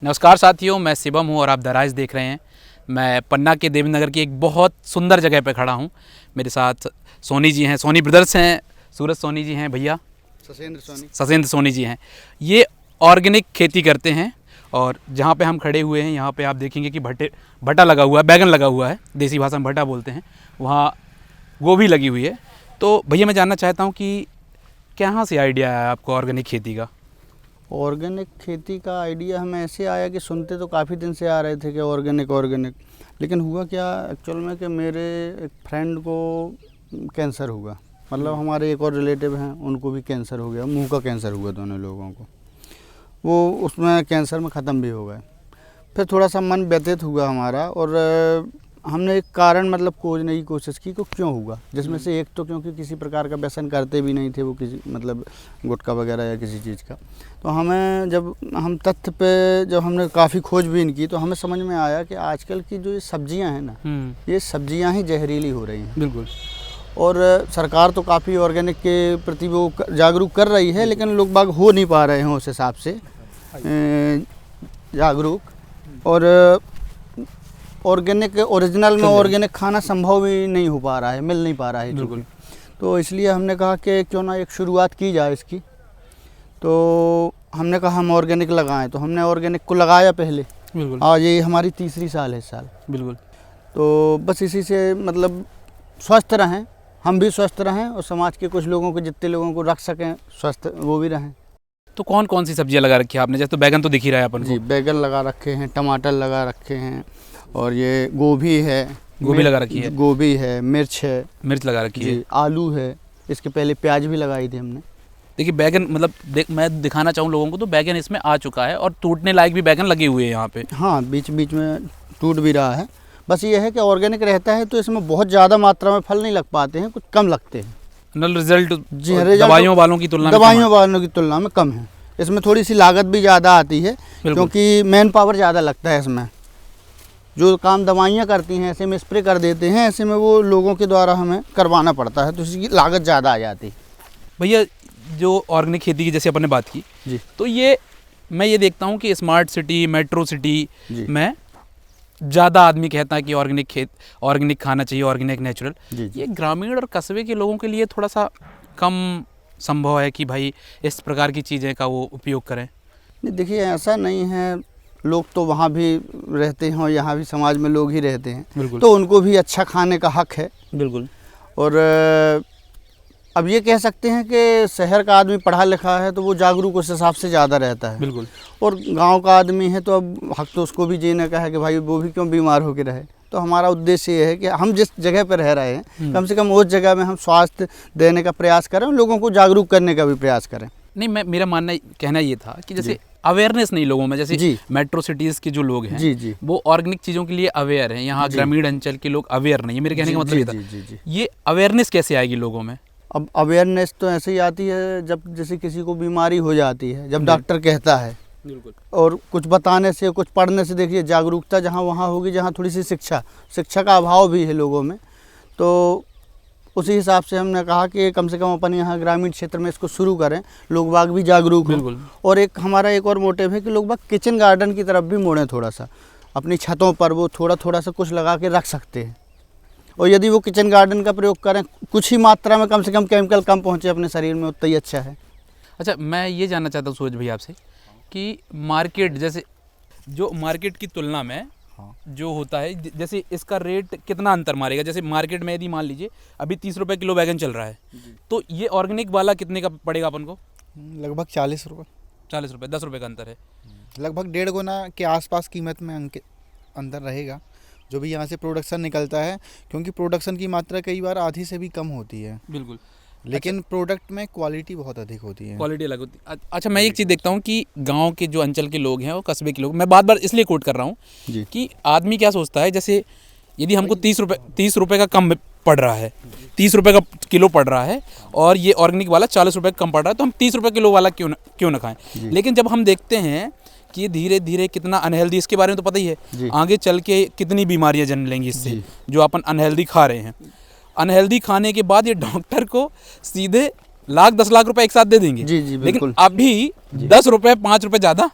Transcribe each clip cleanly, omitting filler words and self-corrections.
नमस्कार साथियों, मैं शिवम हूँ और आप द राइज देख रहे हैं। मैं पन्ना के देवीनगर की एक बहुत सुंदर जगह पर खड़ा हूँ। मेरे साथ सोनी जी हैं, सोनी ब्रदर्स हैं, सूरज सोनी जी हैं, भैया ससेंद्र सोनी जी हैं। ये ऑर्गेनिक खेती करते हैं और जहाँ पे हम खड़े हुए हैं यहाँ पे आप देखेंगे कि भट्टा लगा हुआ है, बैगन लगा हुआ है, देसी भाषा में भट्टा बोलते हैं। वहाँ गोभी लगी हुई है। तो भैया मैं जानना चाहता हूँ कि कहाँ से आइडिया आया आपको ऑर्गेनिक खेती का? ऑर्गेनिक खेती का आइडिया हमें ऐसे आया कि सुनते तो काफ़ी दिन से आ रहे थे कि ऑर्गेनिक, लेकिन हुआ क्या एक्चुअल में कि मेरे एक फ्रेंड को कैंसर हुआ। मतलब हमारे एक और रिलेटिव हैं, उनको भी कैंसर हो गया, मुंह का कैंसर हुआ दोनों लोगों को। वो उसमें कैंसर में ख़त्म भी हो गए। फिर थोड़ा सा मन व्यथित हुआ हमारा और हमने एक कारण मतलब खोजने की कोशिश की कि क्यों हुआ, जिसमें से एक तो क्योंकि किसी प्रकार का व्यसन करते भी नहीं थे वो, किसी मतलब गुटखा वगैरह या किसी चीज़ का। तो हमें जब हम तथ्य पे जब हमने काफ़ी खोजबीन की तो हमें समझ में आया कि आजकल की जो ये सब्जियां हैं ना, ये सब्जियां ही जहरीली हो रही हैं। बिल्कुल। और सरकार तो काफ़ी ऑर्गेनिक के प्रति वो जागरूक कर रही है, लेकिन लोग बाग हो नहीं पा रहे हैं उस हिसाब से जागरूक। और ऑर्गेनिक ओरिजिनल में ऑर्गेनिक खाना संभव भी नहीं हो पा रहा है, मिल नहीं पा रहा है। बिल्कुल। तो इसलिए हमने कहा कि क्यों ना एक शुरुआत की जाए इसकी। तो हमने कहा हम ऑर्गेनिक लगाएं, तो हमने ऑर्गेनिक को लगाया पहले। बिल्कुल। आज ये हमारी तीसरी साल है इस साल। बिल्कुल। तो बस इसी से मतलब स्वस्थ रहें, हम भी स्वस्थ रहें और समाज के कुछ लोगों को, जितने लोगों को रख सकें स्वस्थ, वो भी रहें। तो कौन कौन सी सब्जियां लगा रखी है आपने? जैसे तो बैगन तो दिख ही रहा है अपन को। जी, बैगन लगा रखे हैं, टमाटर लगा रखे हैं, और ये गोभी है, गोभी लगा रखी है, गोभी है, मिर्च है, मिर्च लगा रखी है, आलू है। इसके पहले प्याज भी लगाई थी हमने। देखिए बैगन मतलब मैं दिखाना चाहूँ लोगों को तो बैगन इसमें आ चुका है और टूटने लायक भी बैगन लगे हुए हैं यहाँ पे। हाँ, बीच बीच में टूट भी रहा है। बस ये है कि ऑर्गेनिक रहता है तो इसमें बहुत ज़्यादा मात्रा में फल नहीं लग पाते हैं, कुछ कम लगते हैं। रिजल्ट जी, दवाइयों वालों की तुलना में कम है। इसमें थोड़ी सी लागत भी ज़्यादा आती है क्योंकि मैन पावर ज़्यादा लगता है इसमें। जो काम दवाइयाँ करती हैं ऐसे में स्प्रे कर देते हैं, ऐसे में वो लोगों के द्वारा हमें करवाना पड़ता है, तो इसकी लागत ज़्यादा आ जाती है। भैया जो ऑर्गेनिक खेती की जैसे अपन ने बात की जी, तो मैं ये देखता हूँ कि स्मार्ट सिटी, मेट्रो सिटी में ज़्यादा आदमी कहता है कि ऑर्गेनिक खाना चाहिए, ऑर्गेनिक नेचुरल। ये ग्रामीण और कस्बे के लोगों के लिए थोड़ा सा कम संभव है कि भाई इस प्रकार की चीज़ें का वो उपयोग करें। नहीं, देखिए ऐसा नहीं है, लोग तो वहाँ भी रहते हैं और यहाँ भी समाज में लोग ही रहते हैं, तो उनको भी अच्छा खाने का हक है। बिल्कुल। और अब ये कह सकते हैं कि शहर का आदमी पढ़ा लिखा है तो वो जागरूक उस हिसाब से ज़्यादा रहता है। बिल्कुल। और गांव का आदमी है तो अब हक तो उसको भी जीने का है कि भाई वो भी क्यों बीमार होकर रहे। तो हमारा उद्देश्य ये है कि हम जिस जगह पर रह रहे हैं कम से कम उस जगह में हम स्वास्थ्य देने का प्रयास करें और लोगों को जागरूक करने का भी प्रयास करें। नहीं, मेरा कहना ये था कि जैसे अवेयरनेस नहीं लोगों में, जैसे मेट्रो सिटीज़ के जो लोग हैं वो ऑर्गेनिक चीज़ों के लिए अवेयर हैं, यहाँ ग्रामीण अंचल के लोग अवेयर नहीं है। मेरे कहने का मतलब ये था, ये अवेयरनेस कैसे आएगी लोगों में? अब अवेयरनेस तो ऐसे ही आती है जब जैसे किसी को बीमारी हो जाती है, जब डॉक्टर कहता है। बिल्कुल। और कुछ बताने से, कुछ पढ़ने से, देखिए जागरूकता जहाँ वहाँ होगी जहाँ थोड़ी सी शिक्षा का अभाव भी है लोगों में, तो उसी हिसाब से हमने कहा कि कम से कम अपन यहाँ ग्रामीण क्षेत्र में इसको शुरू करें, लोग बाग भी जागरूक हों। और हमारा एक और मोटिव है कि लोग बाग किचन गार्डन की तरफ भी मोड़ें, थोड़ा सा अपनी छतों पर वो थोड़ा सा कुछ लगा के रख सकते हैं। और यदि वो किचन गार्डन का प्रयोग करें कुछ ही मात्रा में, कम से कम केमिकल कम पहुँचे अपने शरीर में, उतना ही अच्छा है। अच्छा, मैं ये जानना चाहता हूँ सूरज भैया आपसे कि मार्केट, जैसे जो मार्केट की तुलना में जो होता है, जैसे इसका रेट कितना अंतर मारेगा? जैसे मार्केट में यदि मान लीजिए अभी 30 रुपये किलो बैगन चल रहा है, तो ये ऑर्गेनिक वाला कितने का पड़ेगा अपन को? लगभग 40 रुपये। 40 रुपये, 10 रुपये का अंतर है। लगभग 1.5 गुना के आसपास कीमत में अंतर रहेगा जो भी यहाँ से प्रोडक्शन निकलता है, क्योंकि प्रोडक्शन की मात्रा कई बार आधी से भी कम होती है। बिल्कुल। लेकिन प्रोडक्ट में क्वालिटी बहुत अधिक होती है। क्वालिटी अलग होती है। अच्छा, मैं एक चीज़ देखता हूँ कि गांव के जो अंचल के लोग हैं और कस्बे के लोग, मैं बार इसलिए कोट कर रहा हूँ कि आदमी क्या सोचता है, जैसे यदि हमको 30 रुपये का कम पड़ रहा है, 30 रुपये का किलो पड़ रहा है और ये ऑर्गेनिक वाला 40 रुपये कम पड़ रहा है, तो हम 30 रुपये किलो वाला क्यों ना खाएं। लेकिन जब हम देखते हैं कि धीरे धीरे कितना अनहेल्दी, इसके बारे में तो पता ही है, आगे चल के कितनी बीमारियां जन्म लेंगी इससे, जो अपन अनहेल्दी खा रहे हैं। अनहेल्दी खाने के बाद ये डॉक्टर को सीधे 10 लाख रुपए एक साथ दे देंगे। जी, लेकिन अभी 10 रुपए 5 रुपए ज़्यादा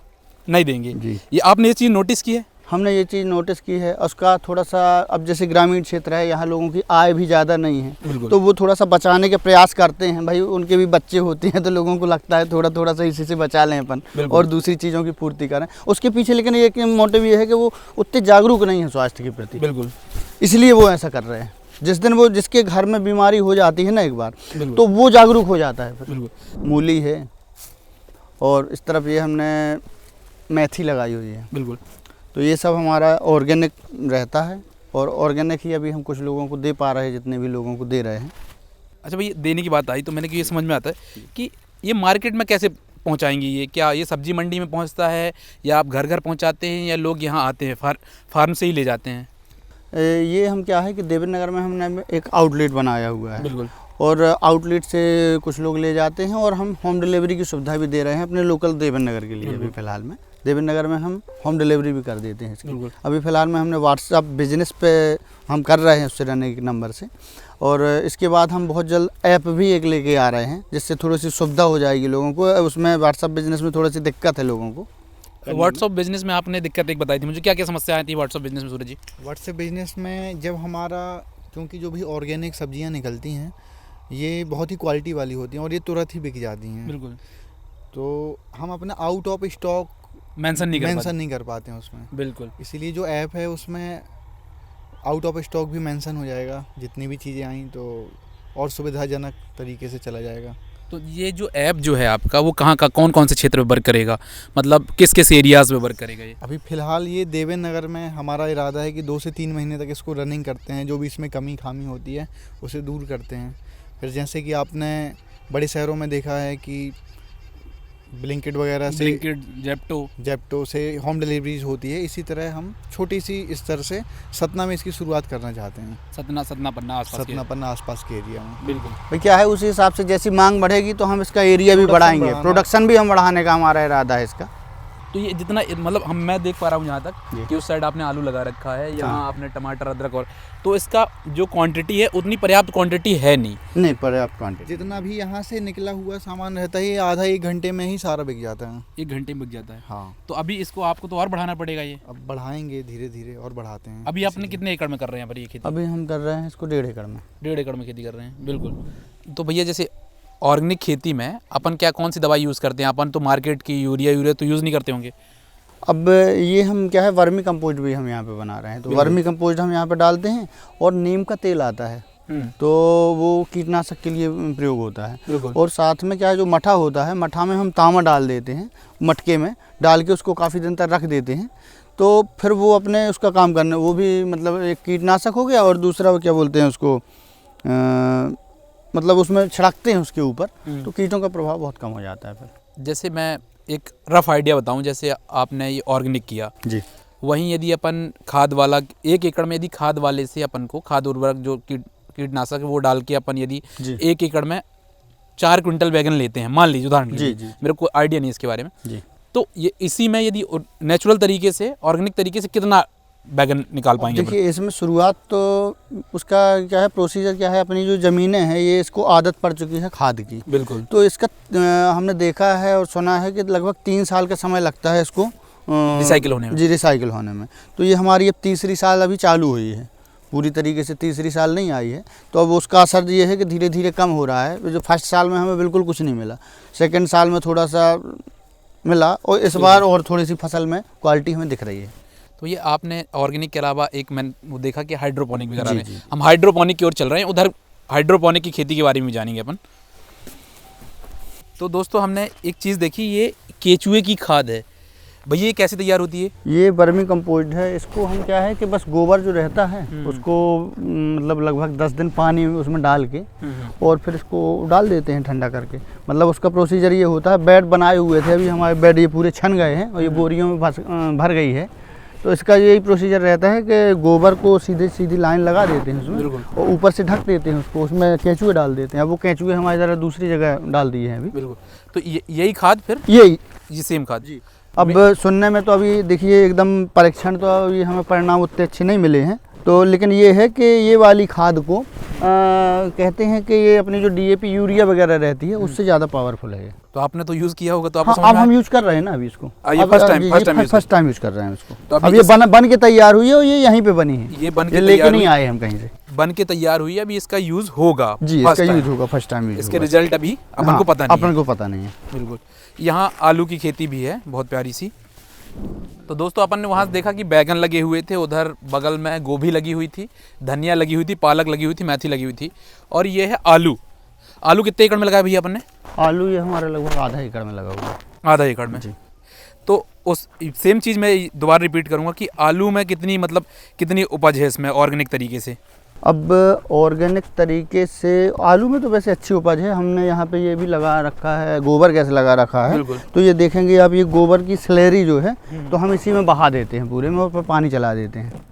नहीं देंगे। जी। ये आपने ये चीज़ नोटिस की है? हमने ये चीज़ नोटिस की है। उसका थोड़ा सा, अब जैसे ग्रामीण क्षेत्र है, यहाँ लोगों की आय भी ज़्यादा नहीं है, बिल्कुल। तो वो थोड़ा सा बचाने के प्रयास करते हैं। भाई उनके भी बच्चे होते हैं, तो लोगों को लगता है थोड़ा थोड़ा सा इसी से बचा लें अपन और दूसरी चीज़ों की पूर्ति करें। उसके पीछे लेकिन एक मोटिव ये है कि वो उतने जागरूक नहीं है स्वास्थ्य के प्रति, बिल्कुल, इसलिए वो ऐसा कर रहे हैं। जिस दिन वो, जिसके घर में बीमारी हो जाती है ना एक बार, तो वो जागरूक हो जाता है। बिल्कुल। मूली है और इस तरफ ये हमने मेथी लगाई हुई है। बिल्कुल। तो ये सब हमारा ऑर्गेनिक रहता है और ऑर्गेनिक ही अभी हम कुछ लोगों को दे पा रहे हैं, जितने भी लोगों को दे रहे हैं। अच्छा भाई, देने की बात आई तो मैंने कि ये समझ में आता है कि ये मार्केट में कैसे पहुंचाएंगी? ये क्या ये सब्जी मंडी में पहुंचता है या आप घर घर पहुंचाते हैं या लोग यहाँ आते हैं फार्म से ही ले जाते हैं? ये हम क्या है कि देवेंद्र नगर में हमने एक आउटलेट बनाया हुआ है। बिल्कुल। और आउटलेट से कुछ लोग ले जाते हैं और हम होम डिलीवरी की सुविधा भी दे रहे हैं अपने लोकल देवेंद्र नगर के लिए। अभी फ़िलहाल में देवेंद्र नगर में हम होम डिलीवरी भी कर देते हैं इसकी। अभी फ़िलहाल में हमने व्हाट्सएप बिजनेस पे हम कर रहे हैं उससे रहने के नंबर से, और इसके बाद हम बहुत जल्द ऐप भी एक लेके आ रहे हैं, जिससे थोड़ी सी सुविधा हो जाएगी लोगों को। उसमें व्हाट्सएप बिजनेस में थोड़ी सी दिक्कत है लोगों को। व्हाट्सएप बिजनेस में आपने दिक्कत एक बताई थी मुझे, क्या क्या समस्या आई थी व्हाट्सएप बिजनेस में सूरज जी? व्हाट्सएप बिजनेस में जब हमारा, क्योंकि जो भी ऑर्गेनिक सब्जियां निकलती हैं ये बहुत ही क्वालिटी वाली होती हैं और ये तुरंत ही बिक जाती हैं। बिल्कुल। तो हम अपना आउट ऑफ स्टॉक मेंशन नहीं कर पाते हैं उसमें। बिल्कुल। इसीलिए जो ऐप है उसमें आउट ऑफ स्टॉक भी मेंशन हो जाएगा, जितनी भी चीज़ें आई तो और सुविधाजनक तरीके से चला जाएगा। तो ये जो ऐप जो है आपका, वो कहाँ का, कौन कौन से क्षेत्र में वर्क करेगा, मतलब किस किस एरियाज़ में वर्क करेगा ये? अभी फ़िलहाल ये देवेंद्र नगर में हमारा इरादा है कि 2 से 3 महीने तक इसको रनिंग करते हैं। जो भी इसमें कमी खामी होती है उसे दूर करते हैं। फिर जैसे कि आपने बड़े शहरों में देखा है कि ब्लिंकिट वगैरह से, जेप्टो से होम डिलीवरीज होती है, इसी तरह हम छोटी सी स्तर से सतना में इसकी शुरुआत करना चाहते हैं। सतना पन्ना आसपास के एरिया में। बिल्कुल। भाई क्या है, उसी हिसाब से जैसी मांग बढ़ेगी तो हम इसका एरिया भी बढ़ाएंगे, प्रोडक्शन भी हम बढ़ाने का हमारा इरादा है इसका। तो ये जितना मतलब मैं देख पा रहा हूँ यहाँ तक कि उस साइड आपने आलू लगा रखा है, यहाँ आपने टमाटर, अदरक, और तो इसका जो क्वांटिटी है उतनी पर्याप्त क्वांटिटी है नहीं पर्याप्त क्वांटिटी। जितना भी यहाँ से निकला हुआ सामान रहता है ये आधा 1 घंटे में ही सारा बिक जाता है। 1 घंटे में बिक जाता है। हाँ। तो अभी इसको आपको तो और बढ़ाना पड़ेगा। ये अब बढ़ाएंगे धीरे धीरे और बढ़ाते हैं। अभी आपने कितने एकड़ में कर रहे हैं पर ये खेती? अभी हम कर रहे हैं इसको 1.5 एकड़ में। 1.5 एकड़ में खेती कर रहे हैं। बिल्कुल। तो भैया जैसे ऑर्गेनिक खेती में अपन क्या कौन सी दवाई यूज़ करते हैं? अपन तो मार्केट की यूरिया तो यूज़ नहीं करते होंगे। अब ये हम क्या है, वर्मी कंपोस्ट भी हम यहाँ पे बना रहे हैं। तो वर्मी कंपोस्ट हम यहाँ पे डालते हैं और नीम का तेल आता है, तो वो कीटनाशक के लिए प्रयोग होता है। और साथ में क्या है, जो मठा होता है, मठा में हम तांबा डाल देते हैं, मटके में डाल के उसको काफ़ी दिन तक रख देते हैं। तो फिर वो अपने उसका काम करने, वो भी मतलब एक कीटनाशक हो गया और दूसरा वो क्या बोलते हैं उसको, मतलब उसमें छिड़कते हैं उसके ऊपर, तो कीटों का प्रभाव बहुत कम हो जाता है। फिर जैसे मैं एक रफ़ आइडिया बताऊं, जैसे आपने ये ऑर्गेनिक किया जी, वहीं यदि अपन खाद वाला 1 एकड़ में यदि खाद वाले से अपन को खाद उर्वरक जो कीटनाशक है वो डाल के अपन यदि 1 एकड़ में 4 क्विंटल बैगन लेते हैं, मान लीजिए उदाहरण के लिए, मेरे को आइडिया नहीं इसके बारे में जी, तो ये इसी में यदि नेचुरल तरीके से, ऑर्गेनिक तरीके से कितना बैगन निकाल पाएंगे? देखिए इसमें शुरुआत तो उसका क्या है, प्रोसीजर क्या है, अपनी जो ज़मीनें हैं ये इसको आदत पड़ चुकी है खाद की। बिल्कुल। तो इसका हमने देखा है और सुना है कि लगभग 3 साल का समय लगता है इसको रिसाइकिल होने में। जी, रिसाइकिल होने में। तो ये हमारी अब तीसरी साल अभी चालू हुई है, पूरी तरीके से तीसरी साल नहीं आई है। तो अब उसका असर ये है कि धीरे धीरे कम हो रहा है। जो फर्स्ट साल में हमें बिल्कुल कुछ नहीं मिला, सेकेंड साल में थोड़ा सा मिला, और इस बार और थोड़ी सी फसल में क्वालिटी हमें दिख रही है। तो ये आपने ऑर्गेनिक के अलावा एक मैंने वो देखा कि हाइड्रोपोनिक भी करा रहे हैं। हम हाइड्रोपोनिक की ओर चल रहे हैं, उधर हाइड्रोपोनिक की खेती के बारे में भी जानेंगे अपन। तो दोस्तों हमने एक चीज़ देखी, ये केचुए की खाद है। भैया ये कैसे तैयार होती है? ये वर्मी कंपोस्ट है। इसको हम क्या है कि बस गोबर जो रहता है उसको मतलब लगभग 10 दिन पानी उसमें डाल के और फिर इसको डाल देते हैं ठंडा करके। मतलब उसका प्रोसीजर ये होता है, बेड बनाए हुए थे, अभी हमारे बेड ये पूरे छन गए हैं और ये बोरियों में भर गई है। तो इसका यही प्रोसीजर रहता है कि गोबर को सीधी लाइन लगा देते हैं उसमें और ऊपर से ढक देते हैं उसको, उसमें केंचुए डाल देते हैं। अब वो केंचुए हमारी ज़रा दूसरी जगह डाल दिए हैं अभी। बिल्कुल। तो यही खाद फिर यही सेम खाद जी। अब सुनने में तो अभी देखिए एकदम परीक्षण तो अभी हमें परिणाम उतने अच्छे नहीं मिले हैं, तो लेकिन ये है कि ये वाली खाद को कहते हैं कि ये अपनी जो डीएपी यूरिया वगैरह रहती है उससे ज़्यादा पावरफुल है ये। तो आपने तो यूज़ किया होगा तो आपको हाँ, समझ अब में हम यूज कर रहे हैं ना अभी इसको। ये फर्स्ट टाइम यूज कर रहे हैं इसको। तो अभी अब ये बन के तैयार हुई है और ये यहीं पे बनी है, ये बन के लेके तैयार नहीं हुई- आए हम कहीं से। बन के तैयार हुई है, अभी इसका यूज़ होगा। जी, first इसका time। यूज होगा, फर्स्ट टाइम यूज इसके होगा। रिजल्ट अभी अपन हाँ, को पता नहीं अपन है। को पता नहीं है। बिल्कुल। यहाँ आलू की खेती भी है बहुत प्यारी सी। तो दोस्तों अपन ने वहाँ देखा कि बैगन लगे हुए थे, उधर बगल में गोभी लगी हुई थी, धनिया लगी हुई थी, पालक लगी हुई थी, मेथी लगी हुई थी, और ये है आलू। आलू कितने एकड़ में लगाया भैया अपन ने? आलू ये हमारे लगभग आधा एकड़ में लगा हुआ है। आधा एकड़ में। तो उस सेम चीज़ मैं दोबारा रिपीट करूँगा कि आलू में कितनी मतलब कितनी उपज है इसमें ऑर्गेनिक तरीके से? अब ऑर्गेनिक तरीके से आलू में तो वैसे अच्छी उपज है। हमने यहाँ पे ये भी लगा रखा है, गोबर गैस लगा रखा है। बिल्कुल। तो ये देखेंगे आप, ये गोबर की स्लैरी जो है तो हम इसी में बहा देते हैं पूरे में और पानी चला देते हैं।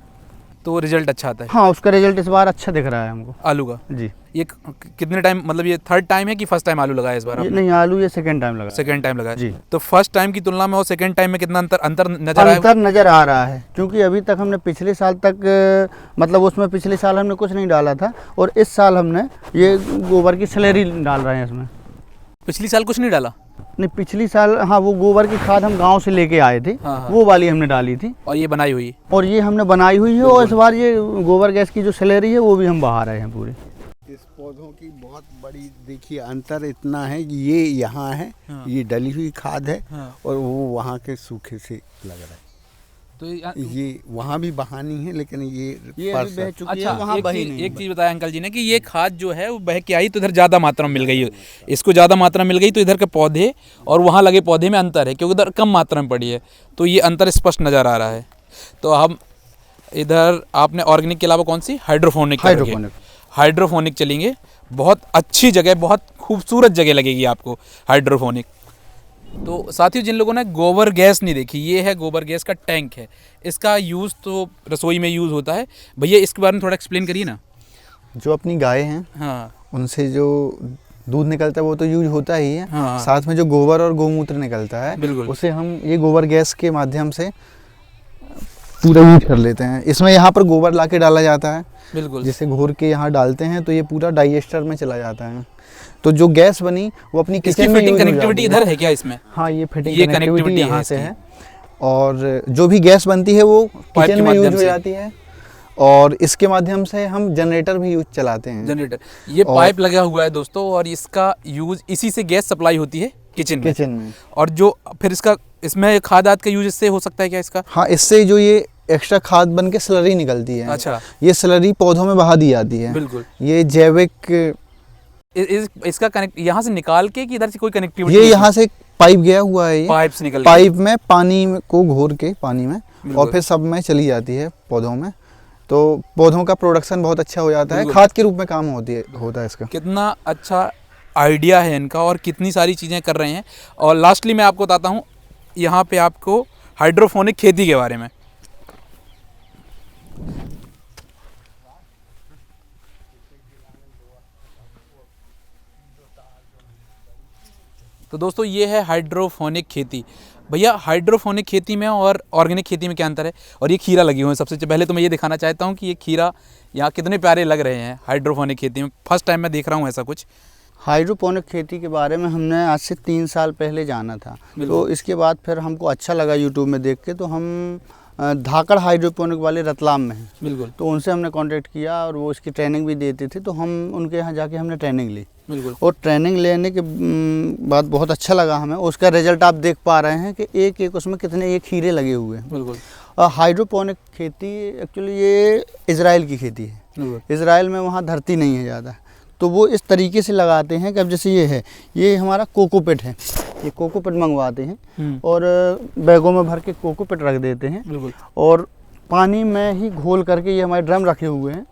तो रिजल्ट अच्छा आता है हाँ, उसका रिजल्ट इस बार अच्छा दिख रहा है हमको। आलू का। जी। ये कितने टाइम, मतलब ये थर्ड टाइम है कि फर्स्ट टाइम आलू लगाया इस बार ये आपने? नहीं, आलू ये सेकंड टाइम लगा। सेकेंड टाइम लगाया। जी। तो फर्स्ट टाइम की तुलना में और सेकेंड टाइम में कितना अंतर नजर आया? अंतर नज़र आ रहा है, क्योंकि अभी तक हमने पिछले साल तक मतलब उसमें पिछले साल हमने कुछ नहीं डाला था और इस साल हमने ये गोबर की स्लैरी डाल रहे हैं इसमें। पिछली साल कुछ नहीं डाला? नहीं, पिछली साल हाँ वो गोबर की खाद हम गांव से लेके आए थे। हाँ, हाँ। वो वाली हमने डाली थी और ये बनाई हुई? और ये हमने बनाई हुई है। और इस बार ये गोबर गैस की जो स्लैरी है वो भी हम बहा रहे हैं पूरे। इस पौधों की बहुत बड़ी देखिए अंतर इतना है कि ये यहाँ है, हाँ। ये डली हुई खाद है, हाँ। और वो वहाँ के सूखे से लग रहा है। तो ये वहाँ भी बहानी है, लेकिन ये अभी परसत- बह चुकी अच्छा, है, वहाँ बही नहीं। एक चीज़ बताया अंकल जी ने कि ये खाद जो है वो बह के आई तो इधर ज़्यादा मात्रा में मिल गई, इसको ज़्यादा मात्रा में मिल गई तो इधर के पौधे और वहाँ लगे पौधे में अंतर है, क्योंकि उधर कम मात्रा में पड़ी है, तो ये अंतर स्पष्ट नज़र आ रहा है। तो हम इधर आपने ऑर्गेनिक के अलावा कौन सी हाइड्रोफोनिक हाइड्रोफोनिक चलेंगे। बहुत अच्छी जगह, बहुत खूबसूरत जगह लगेगी आपको हाइड्रोफोनिक। तो साथियों, जिन लोगों ने गोबर गैस नहीं देखी, ये है गोबर गैस का टैंक है। इसका यूज़ तो रसोई में यूज़ होता है। भैया इसके बारे में थोड़ा एक्सप्लेन करिए ना। जो अपनी गाय हैं हाँ उनसे जो दूध निकलता है वो तो यूज होता ही है। हाँ। साथ में जो गोबर और गौमूत्र निकलता है बिल्कुल। उसे हम ये गोबर गैस के माध्यम से पूरा यूज कर लेते हैं। इसमें यहाँ पर गोबर लाके डाला जाता है, बिल्कुल। जिसे घोर के यहाँ डालते हैं तो ये पूरा डाइजेस्टर में चला जाता है। तो जो गैस बनी वो अपनी इसकी किचन में फिटिंग यूज हो कनेक्टिविटी जाती है। इधर है क्या इसमें? हाँ, ये फिटिंग ये कनेक्टिविटी connectivity है यहाँ से इसकी। है। और जो भी गैस बनती है वो पाइप किचन के में यूज माध्यम हो से। जाती है। और इसके माध्यम से हम जनरेटर भी यूज चलाते हैं। जनरेटर, ये और- पाइप लगा हुआ है दोस्तों, और इसका यूज़ इसी से गैस सप्लाई होती है किचन में। किचन में। और जो फिर इसका इसमें खाद आद का यूज इससे हो सकता है क्या इसका? हाँ, इससे जो ये एक्स्ट्रा खाद बन के स्लरी निकलती है। अच्छा। ये स्लरी पौधों में बहा दी जाती है। बिल्कुल। ये जैविक, इसका कनेक्ट यहाँ से निकाल के कि इधर से कोई कनेक्टिविटी? ये यहाँ से पाइप गया हुआ है। ये पाइप से निकल पाइप में पानी को घोर के पानी में बिल्कुल। और फिर सब में चली जाती है पौधों में। तो पौधों का प्रोडक्शन बहुत अच्छा हो जाता है। बिल्कुल। खाद के रूप में काम होता है इसका। कितना अच्छा आइडिया है इनका और कितनी सारी चीज़ें कर रहे हैं। और लास्टली मैं आपको बताता हूँ यहाँ पे आपको हाइड्रोफोनिक खेती के बारे में। तो दोस्तों ये है हाइड्रोफोनिक खेती। भैया हाइड्रोफोनिक खेती में और ऑर्गेनिक खेती में क्या अंतर है? और ये खीरा लगी हुई है। सबसे पहले तो मैं ये दिखाना चाहता हूँ कि ये खीरा यहाँ कितने प्यारे लग रहे हैं हाइड्रोफोनिक खेती में। फर्स्ट टाइम मैं देख रहा हूँ ऐसा कुछ। हाइड्रोपोनिक खेती के बारे में हमने आज से 3 साल पहले जाना था। तो इसके बाद फिर हमको अच्छा लगा यूट्यूब में देख के, तो हम धाकड़ हाइड्रोपोनिक वाले रतलाम में हैं। बिल्कुल। तो उनसे हमने कांटेक्ट किया और वो इसकी ट्रेनिंग भी देते थे। तो हम उनके यहाँ जाके हमने ट्रेनिंग ली। बिल्कुल। और ट्रेनिंग लेने के बाद बहुत अच्छा लगा हमें। उसका रिजल्ट आप देख पा रहे हैं कि एक एक उसमें कितने ये खीरे लगे हुए हैं। बिल्कुल। हाइड्रोपोनिक खेती एक्चुअली ये इज़राइल की खेती है। बिल्कुल। इज़राइल में वहाँ धरती नहीं है ज़्यादा, तो वो इस तरीके से लगाते हैं कि अब जैसे ये है, ये हमारा कोकोपिट है। ये कोकोपिट मंगवाते हैं और बैगों में भर के कोकोपिट रख देते हैं। बिल्कुल। और पानी में ही घोल करके, ये हमारे ड्रम रखे हुए हैं।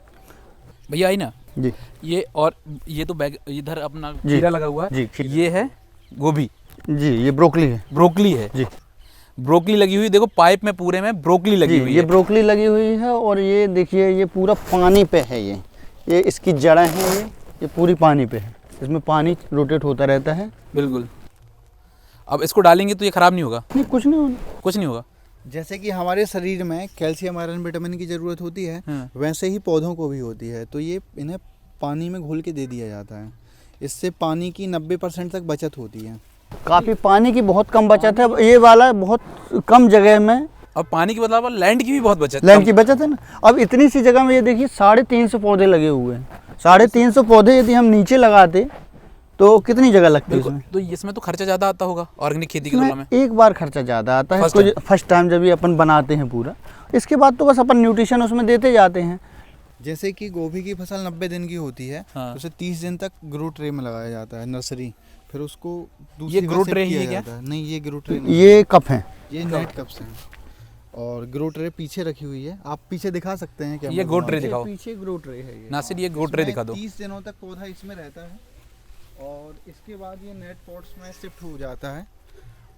भैया आई ना जी ये, और ये तो बैग इधर अपना जी। खीरा लगा हुआ है जी, खीरा। ये है गोभी, जी, ये ब्रोकली है। ब्रोकली है जी ब्रोकली लगी हुई, देखो पाइप में पूरे में ब्रोकली लगी जी, हुई ये है। ब्रोकली लगी हुई है। और ये देखिए, ये पूरा पानी पे है। ये इसकी जड़ें हैं, ये पूरी पानी पे है। इसमें पानी रोटेट होता रहता है। बिल्कुल। अब इसको डालेंगे तो ये खराब नहीं होगा? नहीं, कुछ नहीं होना। कुछ नहीं होगा। जैसे कि हमारे शरीर में कैल्शियम, आयरन, विटामिन की ज़रूरत होती है, हाँ। वैसे ही पौधों को भी होती है। तो ये इन्हें पानी में घोल के दे दिया जाता है। इससे पानी की 90% तक बचत होती है। काफ़ी पानी की बहुत कम बचत है। अब ये वाला बहुत कम जगह में, और पानी के बदलाव लैंड की भी बहुत बचत, लैंड की बचत है ना। अब इतनी सी जगह में ये देखिए 350 पौधे लगे हुए हैं। 350 पौधे यदि हम नीचे लगाते तो कितनी जगह लगती है बिल्कुल। इसमें? तो इसमें तो खर्चा ज़्यादा आता होगा ऑर्गेनिक खेती की तुलना में। एक बार खर्चा ज़्यादा आता है, First फर्स्ट टाइम जब ये अपन बनाते हैं पूरा। इसके बाद तो बस अपन न्यूट्रिशन उसमें देते जाते हैं। जैसे कि गोभी की फसल 90 दिन की होती है, हाँ। तो उसे 30 दिन तक ग्रो ट्रे में लगाया जाता है, नर्सरी। फिर उसको दूसरी ये जगह ग्रो शिफ्ट ट्रे ही किया है क्या? जाता है। नहीं, ये ग्रो ट्रे नहीं, ये कप हैं। ये नेट कप्स हैं। और ग्रो ट्रे पीछे रखी हुई है, आप पीछे दिखा सकते हैं। ये ग्रो ट्रे दिखाओ पीछे ग्रो ट्रे है ये। नासिर, ये ग्रो ट्रे दिखा दो। 30 दिनों तक पौधा इसमें रहता है और इसके बाद ये नेट पॉट्स में शिफ्ट हो जाता है।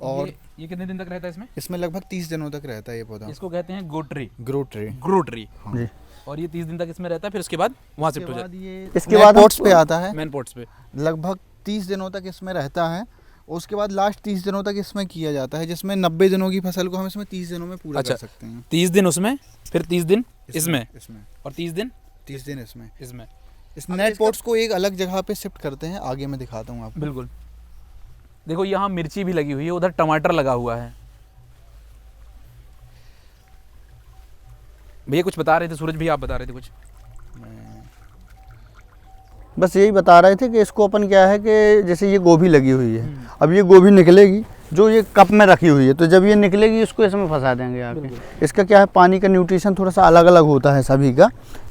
और ये कितने दिन तक रहता है इसमें? इसमें लगभग 30 दिनों तक रहता है ये पौधा। इसको कहते हैं गोट्री, ग्रो ट्रे। Grow tree. जी। और ये 30 दिन तक इसमें रहता है, फिर उसके बाद वहाँ शिफ्ट हो जाता ये इसके बाद पॉट्स पे आता है, है मेन पोर्ट्स पे। लगभग 30 दिनों तक इसमें रहता है। उसके बाद लास्ट 30 दिनों तक इसमें किया जाता है, जिसमें 90 दिनों की फसल को हम इसमें 30 दिनों में पूरा अच्छा। कर सकते हैं। 30 दिन उसमें, फिर 30 दिन इसमें, इसमें और 30 दिन 30 दिन इसमें। इसमें। इस नेट पॉट्स को एक अलग जगह पे शिफ्ट करते हैं, आगे मैं दिखाता हूँ आपको। बिल्कुल। देखो यहाँ मिर्ची भी लगी हुई है, उधर टमाटर लगा हुआ है। भैया कुछ बता रहे थे, सूरज भैया आप बता रहे थे कुछ। बस यही बता रहे थे कि इसको अपन क्या है कि जैसे ये गोभी लगी हुई है, अब ये गोभी निकलेगी जो ये कप में रखी हुई है, तो जब ये निकलेगी इसको इसमें फंसा देंगे आके। इसका क्या है, पानी का न्यूट्रिशन थोड़ा सा अलग अलग होता है सभी का,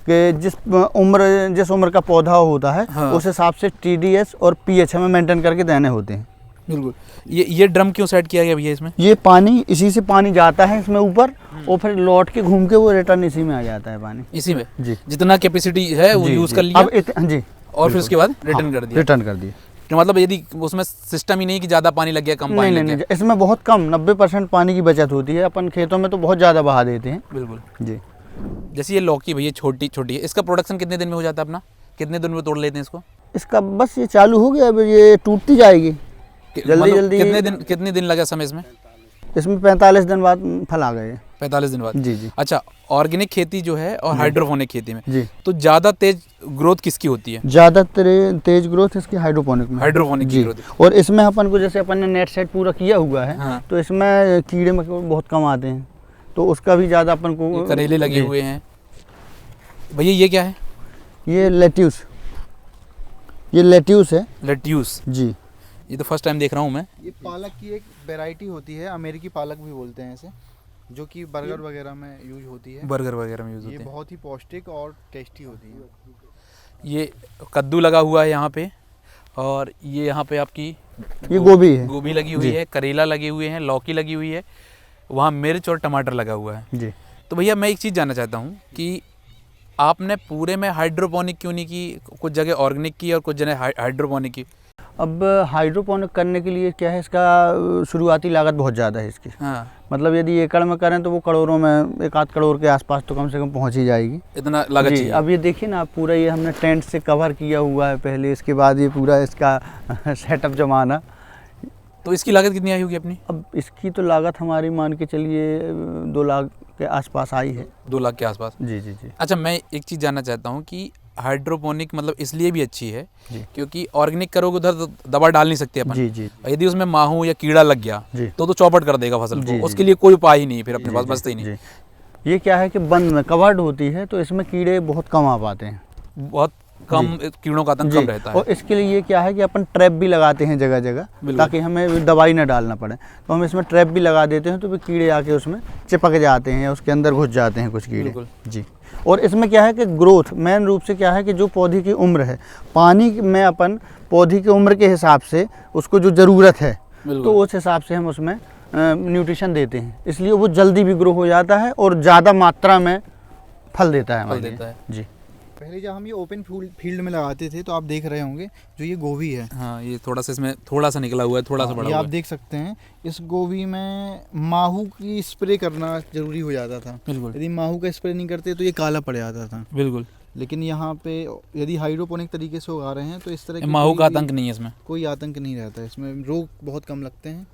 कि जिस उम्र का पौधा होता है हाँ। उस हिसाब से TDS और pH हमें मेंटेन करके देने होते हैं। बिल्कुल। ये ड्रम क्यों सेट किया गया भैया इसमें? ये पानी इसी से पानी जाता है इसमें ऊपर, और फिर लौट के घूम के वो रिटर्न इसी में आ जाता है पानी। इसी में जी। जितना कैपेसिटी है वो जी, यूज जी। कर लिया, अब जी, और फिर उसके बाद रिटर्न कर दिया। रिटर्न कर दिया। तो मतलब यदि उसमें सिस्टम ही नहीं कि ज्यादा पानी लग गया, कम पानी लग नहीं, गया। इसमें बहुत कम 90% पानी की बचत होती है। अपन खेतों में तो बहुत ज़्यादा बहा देते हैं। बिल्कुल। जी। जैसे ये लौकी भैया छोटी छोटी है, इसका प्रोडक्शन कितने दिन में हो जाता है अपना? कितने दिन में तोड़ लेते हैं इसको? इसका बस ये चालू हो गया, अब ये टूटती जाएगी जल्दी मतलब जल्दी। कितने दिन लगा समय इसमें? इसमें 45 दिन बाद फल आ गए। 45 दिन बाद। जी जी। अच्छा, ऑर्गेनिक खेती जो है और हाइड्रोपोनिक खेती में जी। तो ज्यादा तेज ग्रोथ किसकी होती है? ज़्यादा तेज ग्रोथ इसकी हाइड्रोपोनिक में। हाइड्रोपोनिक की जी। ग्रोथ। और इसमें अपन को जैसे अपन ने नेट सेट पूरा किया हुआ है, हाँ। तो इसमें कीड़े मकोड़े बहुत कम आते हैं, तो उसका भी ज़्यादा अपन को। ये करेले लगे जी। हुए हैं भैया, ये क्या है? ये लेट्यूस, ये लेट्यूस है। लेट्यूस। जी। ये तो फर्स्ट टाइम देख रहा हूँ मैं। ये पालक की एक वैरायटी होती है, अमेरिकी पालक भी बोलते हैं इसे, जो कि बर्गर वगैरह में यूज होती है। बर्गर वगैरह में यूज ये होते हैं। बहुत ही पौष्टिक और टेस्टी होती है। ये कद्दू लगा हुआ है यहाँ पे, और ये यहाँ पे आपकी ये गोभी है। गोभी लगी हुई जी। है, करेला लगे हुए हैं, लौकी लगी हुई है, वहाँ मिर्च और टमाटर लगा हुआ है। जी। तो भैया मैं एक चीज़ जानना चाहता हूँ कि आपने पूरे में हाइड्रोपोनिक क्यों नहीं की? कुछ जगह ऑर्गेनिक की और कुछ जगह हाइड्रोपोनिक की। अब हाइड्रोपोनिक करने के लिए क्या है, इसका शुरुआती लागत बहुत ज़्यादा है इसकी। हाँ, मतलब यदि एकड़ में करें तो वो करोड़ों में, 1 आध करोड़ के आसपास तो कम से कम पहुंच ही जाएगी। इतना लागत जी। चाहिए। अब ये देखिए ना, पूरा ये हमने टेंट से कवर किया हुआ है पहले, इसके बाद ये पूरा इसका सेटअप जमाना। तो इसकी लागत कितनी आई होगी अपनी? अब इसकी तो लागत हमारी मान के चलिए 2 लाख के आसपास आई है। 2 लाख के आसपास। जी जी जी। अच्छा, मैं एक चीज़ जानना चाहता हूँ कि हाइड्रोपोनिक मतलब इसलिए भी अच्छी है जी। क्योंकि ऑर्गेनिक करोगे उधर तो दवा डाल नहीं सकते अपन। जी जी। यदि उसमें माहू या कीड़ा लग गया जी। तो चौपट कर देगा फसल जी, को, जी, उसके लिए कोई उपाय ही नहीं, फिर अपने जी, पास जी, बचता ही नहीं। जी। ये क्या है कि बंद में कवर्ड होती है, तो इसमें कीड़े बहुत कम आ पाते हैं। बहुत कम कीड़ों का आतंक जी। कम रहता है। और इसके लिए ये क्या है कि अपन ट्रैप भी लगाते हैं जगह जगह, बिल्कुल। ताकि हमें दवाई ना डालना पड़े। तो हम इसमें ट्रैप भी लगा देते हैं, तो फिर कीड़े आके उसमें चिपक जाते हैं या उसके अंदर घुस जाते हैं कुछ कीड़े। बिल्कुल। जी। और इसमें क्या है कि ग्रोथ मेन रूप से क्या है कि जो पौधे की उम्र है, पानी में अपन पौधे की उम्र के हिसाब से उसको जो ज़रूरत है, बिल्कुल। तो उस हिसाब से हम उसमें न्यूट्रिशन देते हैं, इसलिए वो जल्दी भी ग्रो हो जाता है और ज़्यादा मात्रा में फल देता है। फल देता है। जी। पहले जब हम ये ओपन फील्ड में लगाते थे, तो आप देख रहे होंगे जो ये गोभी है, हाँ, ये थोड़ा सा इसमें थोड़ा सा निकला हुआ है, थोड़ा सा बड़ा ये हुआ आप है। देख सकते हैं। इस गोभी में माहू की स्प्रे करना जरूरी हो जाता था। बिल्कुल यदि माहू का स्प्रे नहीं करते तो ये काला पड़ जाता था। बिल्कुल। लेकिन यहाँ पे यदि हाइड्रोपोनिक तरीके से उगा रहे हैं तो इस तरह की माहू का कोई भी- आतंक नहीं है इसमें। कोई आतंक नहीं रहता है इसमें, रोग बहुत कम लगते हैं।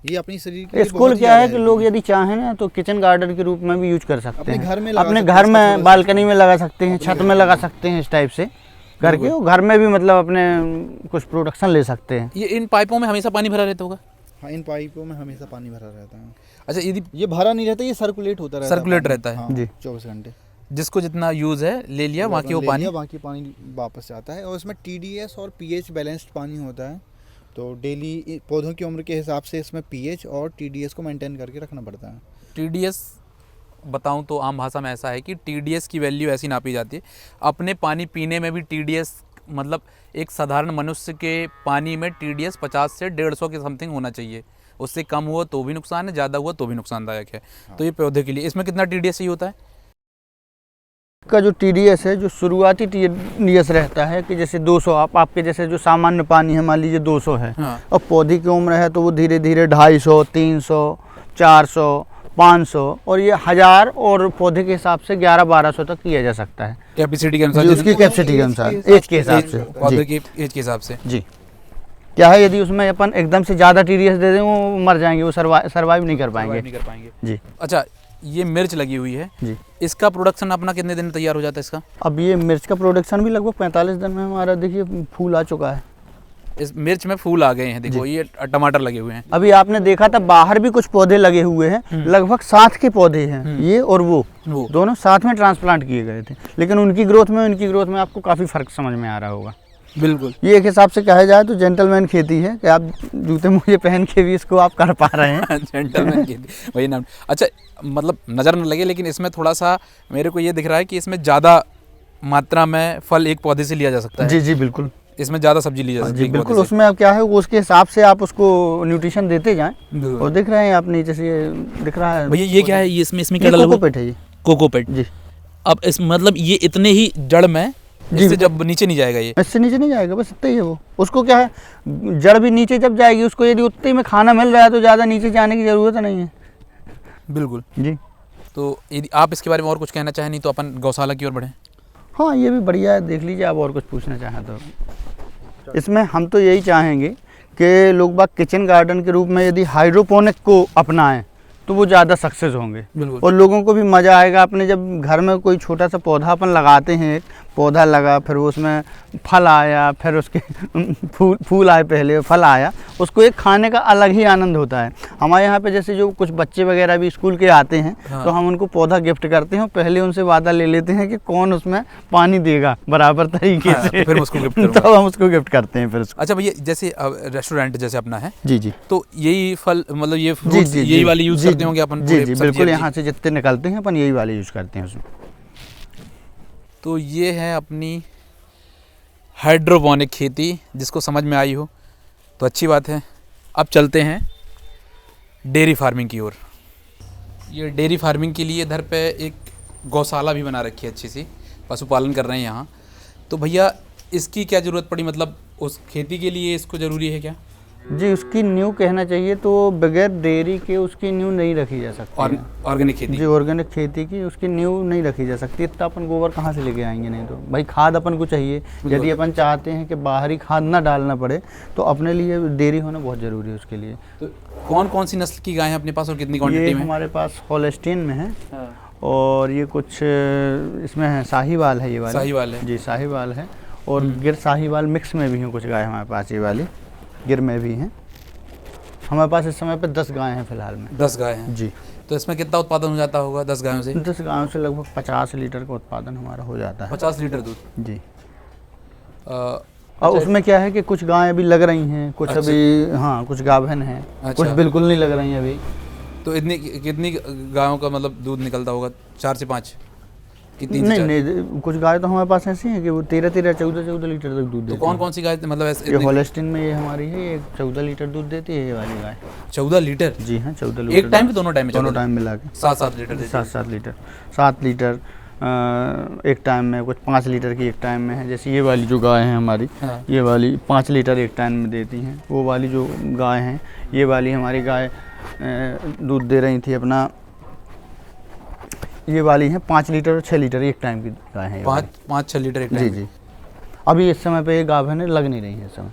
ये अपनी शरीर के लिए इसको बहुत ही क्या है ज़्यादा कि लोग यदि चाहें ना तो किचन गार्डन के रूप में भी यूज कर सकते अपने हैं। घर में लगा अपने सकते हैं, घर इसका में थोड़ा बालकनी में लगा सकते हैं, अपने छत घर में में लगा लगा सकते हैं इस टाइप से। करके वो घर में भी मतलब अपने कुछ प्रोडक्शन ले सकते हैं। ये इन पाइपों में हमेशा पानी भरा रहता होगा? हाँ, इन पाइपों में हमेशा पानी भरा रहता है। अच्छा, यदि ये भरा नहीं रहता, ये सर्कुलेट होता रहता है। सर्कुलेट रहता है। हाँ, जी। 24 घंटे। जिसको जितना यूज़ है ले लिया, बाकी वो पानी बाकी पानी वापस जाता है। और इसमें TDS और pH बैलेंस्ड पानी होता है, तो डेली पौधों की उम्र के हिसाब से इसमें pH और TDS को मेंटेन करके रखना पड़ता है। TDS बताऊं तो आम भाषा में ऐसा है कि TDS की वैल्यू ऐसी नापी जाती है, अपने पानी पीने में भी TDS मतलब एक साधारण मनुष्य के पानी में TDS 50 से 150 के समथिंग होना चाहिए। उससे कम हुआ तो भी नुकसान है, ज़्यादा हुआ तो भी नुकसानदायक है। तो ये पौधे के लिए इसमें कितना TDS ही होता है? का जो TDS है, जो शुरुआती TDS रहता है कि जैसे 200, आपके जैसे जो सामान्य पानी है मान लीजिए 200 है। हाँ। और पौधे की उम्र है तो वो धीरे धीरे 250, 300, 400, 500 और ये 1000 और पौधे के हिसाब से 1100-1200 तक किया जा सकता है, कैपेसिटी के अनुसार, जी, उसकी कैपेसिटी के अनुसार, एज के हिसाब से। पौधे जी, की एज के हिसाब से। जी। क्या है, यदि उसमें अपन एकदम से ज़्यादा TDS दे दें वो मर जाएंगे, वो सर्वाइव नहीं कर पाएंगे। जी। अच्छा, ये मिर्च लगी हुई है जी। इसका प्रोडक्शन अपना कितने दिन में तैयार हो जाता है इसका? अब ये मिर्च का प्रोडक्शन भी लगभग 45 दिन में हमारा देखिए फूल आ चुका है। इस मिर्च में फूल आ गए हैं, देखो ये टमाटर लगे हुए हैं। अभी आपने देखा था बाहर भी कुछ पौधे लगे हुए हैं, लगभग 7 के पौधे हैं, ये और वो दोनों साथ में ट्रांसप्लांट किए गए थे, लेकिन उनकी ग्रोथ में आपको काफ़ी फर्क समझ में आ रहा होगा। बिल्कुल। ये एक हिसाब से कहा जाए तो जेंटलमैन खेती है कि आप जूते मोजे पहन के भी इसको आप कर पा रहे हैं। जेंटलमैन खेती, वही नाम। अच्छा, मतलब नज़र न लगे लेकिन इसमें थोड़ा सा मेरे को ये दिख रहा है कि इसमें ज़्यादा मात्रा में फल एक पौधे से लिया जा सकता है। जी जी बिल्कुल, इसमें ज़्यादा सब्जी ली जा सकती है। जी बिल्कुल। उसमें अब क्या है, उसके हिसाब से आप उसको न्यूट्रिशन देते जाएं। और दिख रहे हैं आप नीचे से, ये दिख रहा है भैया, ये क्या है? ये इसमें क्या ये डाला हुआ? कोकोपीट है, ये कोकोपीट। जी। अब इस मतलब ये इतने ही जड़ में, इससे जब नीचे नहीं जाएगा, ये इससे नीचे नहीं जाएगा, बस इतना ही है वो। उसको क्या है, जड़ भी नीचे जब जाएगी, उसको यदि उतने में खाना मिल रहा है तो ज़्यादा नीचे जाने की ज़रूरत नहीं है। बिल्कुल जी। तो यदि आप इसके बारे में और कुछ कहना चाहें, नहीं तो अपन गौशाला की ओर बढ़ें। हाँ, ये भी बढ़िया है, देख लीजिए आप और कुछ पूछना चाहें तो। इसमें हम तो यही चाहेंगे कि लोग बाग किचन गार्डन के रूप में यदि हाइड्रोपोनिक को अपनाएं तो वो ज़्यादा सक्सेस होंगे, और लोगों को भी मज़ा आएगा। अपने जब घर में कोई छोटा सा पौधा अपन लगाते हैं, पौधा लगा, फिर वो उसमें फल आया, फिर उसके फूल आए, पहले फल आया, उसको एक खाने का अलग ही आनंद होता है। हमारे यहाँ पे जैसे जो कुछ बच्चे वगैरह भी स्कूल के आते हैं, हाँ। तो हम उनको पौधा गिफ्ट करते हैं, पहले उनसे वादा ले लेते हैं कि कौन उसमें पानी देगा बराबर तरीके से, फिर उसको गिफ्ट तब हम उसको गिफ्ट करते हैं फिर उसको। अच्छा भैया, जैसे रेस्टोरेंट जैसे अपना है, जी जी, तो यही फल मतलब ये फ्रूट्स यही वाले यूज़ करते होंगे अपन? जी जी बिल्कुल, यहाँ से जितने निकलते हैं अपन यही वाले यूज़ करते हैं उसमें। तो ये है अपनी हाइड्रोपोनिक खेती, जिसको समझ में आई हो तो अच्छी बात है। अब चलते हैं डेयरी फार्मिंग की ओर। ये डेयरी फार्मिंग के लिए इधर पे एक गौशाला भी बना रखी है, अच्छी सी पशुपालन कर रहे हैं यहाँ। तो भैया, इसकी क्या ज़रूरत पड़ी, मतलब उस खेती के लिए इसको ज़रूरी है क्या? जी, उसकी नींव कहना चाहिए तो बगैर डेयरी के उसकी नींव नहीं रखी जा सकती। और ऑर्गेनिक खेती? जी, ऑर्गेनिक खेती की उसकी नींव नहीं रखी जा सकती। इतना अपन गोबर कहाँ से लेके आएंगे? नहीं तो भाई खाद अपन को चाहिए। यदि अपन चाहते हैं कि बाहरी खाद ना डालना पड़े तो अपने लिए डेयरी होना बहुत ज़रूरी है उसके लिए। तो कौन कौन सी नस्ल की गाय है अपने पास और कितनी क्वांटिटी में? हमारे पास होल्स्टीन में है, और ये कुछ इसमें है साहीवाल है, ये वाली साहीवाल है। जी, साहीवाल है, और गिर साहीवाल मिक्स में भी हैं कुछ गाय हमारे पास, ये वाली गिर में भी हैं। हमारे पास इस समय पे 10 गाय हैं फिलहाल में। 10 गाय हैं जी। तो इसमें कितना उत्पादन हो जाता होगा 10 गायों से? 10 गायों से लगभग 50 लीटर का उत्पादन हमारा हो जाता है। 50 लीटर दूध? जी। और उसमें क्या है कि कुछ गायें अभी लग रही हैं, कुछ अभी, हाँ, कुछ गाभिन हैं, कुछ बिल्कुल नहीं लग रही हैं अभी। तो इतनी कितनी गायों का मतलब दूध निकलता होगा? 4 से 5 कि 3 से 4? नहीं, कुछ गाय तो हमारे पास ऐसी हैं कि वो 13-13, 14-14 लीटर तक दूध देती है। तो कौन कौन सी गाय मतलब ऐसे? ये होल्स्टीन में ये हमारी है, ये 14 लीटर दूध देती है, ये वाली गाय। 14 लीटर? जी हाँ, 14 लीटर। एक टाइम पे? दोनों टाइम में? दोनों टाइम मिला के 7-7 लीटर देती है? 7-7 लीटर, 7 लीटर एक टाइम में, कुछ 5 लीटर की एक टाइम में है। जैसे ये वाली जो गाय है हमारी, हाँ। ये वाली 5 लीटर एक टाइम में देती हैं। वो वाली जो गाय हैं, ये वाली हमारी गाय दूध दे रही थी अपना, ये वाली है 5 लीटर और 6 लीटर एक टाइम की गाय है। 5-6 लीटर एक टाइम? जी जी। अभी इस समय पे ये गाभिन है, लग नहीं रही है इस समय।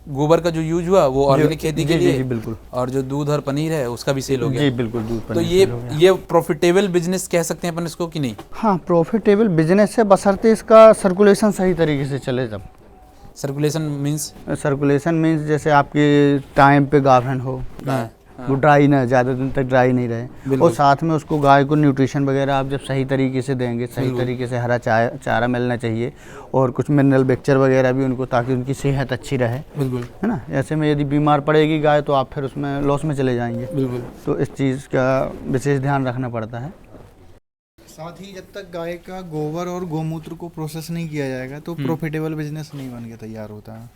गोबर का जो यूज हुआ वो ऑर्गेनिक खेती के जी, लिए, जी, बिल्कुल। और जो दूध और पनीर है उसका भी सेल हो गया। जी बिल्कुल, दूध तो पनीर ये सेल हो गया। ये प्रॉफिटेबल बिजनेस कह सकते हैं अपन इसको कि नहीं? हाँ, प्रॉफिटेबल बिजनेस है, बशर्ते इसका सर्कुलेशन सही तरीके से चले तब। Circulation means? सर्कुलेशन मीन्स जैसे आपके टाइम पे गाभिन हो, हाँ, वो ड्राई ना, ज़्यादा दिन तक ड्राई नहीं रहे, बिल्कुल। और साथ में उसको गाय को न्यूट्रिशन वगैरह आप जब सही तरीके से देंगे, सही तरीके से हरा चारा मिलना चाहिए, और कुछ मिनरल मिक्सचर वगैरह भी उनको, ताकि उनकी सेहत अच्छी रहे, बिल्कुल है ना। ऐसे में यदि बीमार पड़ेगी गाय तो आप फिर उसमें लॉस में चले जाएंगे। बिल्कुल। तो इस चीज़ का विशेष ध्यान रखना पड़ता है। साथ ही जब तक गाय का गोबर और गोमूत्र को प्रोसेस नहीं किया जाएगा तो प्रॉफिटेबल बिजनेस नहीं बन के तैयार होता है।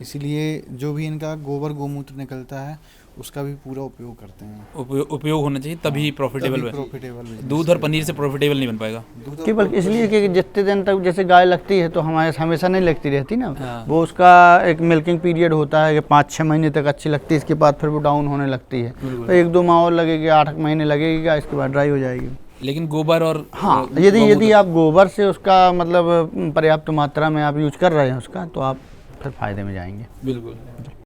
इसीलिए जो भी इनका गोबर गोमूत्र निकलता है उसका भी पूरा उपयोग करते हैं। उपयोग होना चाहिए तभी प्रॉफिटेबल है। प्रॉफिटेबल दूध और पनीर से प्रॉफिटेबल नहीं बन पाएगा। केवल इसलिए कि जितने दिन तक जैसे गाय लगती है तो हमारे हमेशा नहीं लगती रहती ना, हाँ। वो उसका एक मिल्किंग पीरियड होता है कि 5-6 महीने तक अच्छी लगती है, इसके बाद फिर वो डाउन होने लगती है। तो 1-2 माह और लगेगी, 8 महीने लगेगी, इसके बाद ड्राई हो जाएगी। लेकिन गोबर और हाँ, यदि आप गोबर से उसका मतलब पर्याप्त मात्रा में आप यूज कर रहे हैं उसका, तो आप फिर फायदे में जाएंगे। बिल्कुल।